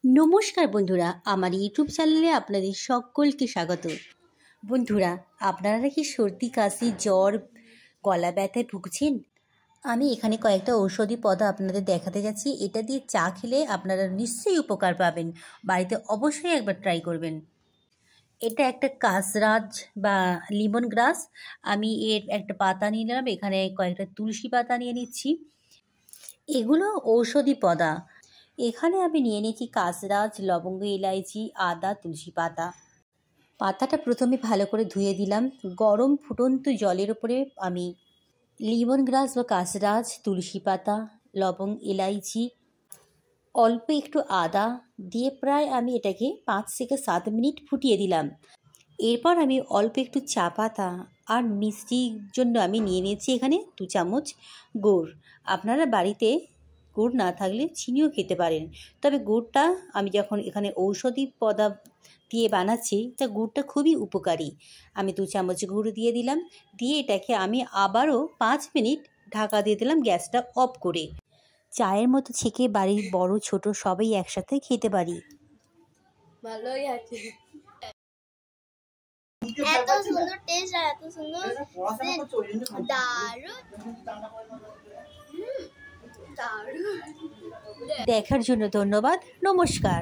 নমস্কার বন্ধুরা, আমার ইউটিউব চ্যানেলে আপনাদের সকলকে স্বাগত। বন্ধুরা, আপনারা কি সর্দি, কাশি, জ্বর, গলা ব্যথায় ভুগছেন? আমি এখানে কয়েকটা ঔষধি পদ আপনাদের দেখাতে যাচ্ছি। এটা দিয়ে চা খেলে আপনারা নিশ্চয়ই উপকার পাবেন। বাড়িতে অবশ্যই একবার ট্রাই করবেন। এটা একটা কাসরাজ বা লিমন গ্রাস। আমি এর একটা পাতা নিলাম, এখানে কয়েকটা তুলসী পাতা নিয়ে নিচ্ছি। এগুলো ঔষধি পদা। এখানে আমি নিয়ে নিয়েছি কাসরাজ, লবঙ্গ, ইলাইচি, আদা, তুলসী পাতা। পাতাটা প্রথমে ভালো করে ধুয়ে দিলাম। গরম ফুটন্ত জলের উপরে আমি লিমন গ্রাস বা কাসরাজ, তুলসী পাতা, লবঙ্গ, ইলাইচি, অল্প একটু আদা দিয়ে প্রায় আমি এটাকে 5 থেকে 7 মিনিট ফুটিয়ে দিলাম। এরপর আমি অল্প একটু চা পাতা আর মিষ্টির জন্য আমি নিয়ে নিয়েছি এখানে 2 চামচ গুড়। আপনারা বাড়িতে গুড় না থাকলে চিনিও খেতে পারেন, তবে গুড়টা আমি যখন এখানে ঔষধি পদা দিয়ে বানাচ্ছি তা গুড়টা খুবই উপকারী। আমি 2 চামচ গুড় দিয়ে দিলাম, দিয়ে এটাকে আমি আবারও 5 মিনিট ঢাকা দিয়ে দিলাম গ্যাসটা অফ করে। চায়ের মতো ছেঁকে বাড়ির বড় ছোট সবাই একসাথে খেতে পারি। ভালোই আছে। এত সুন্দর টেস্ট আর এত সুন্দর দারুণ দারুণ। দেখার জন্য ধন্যবাদ। নমস্কার।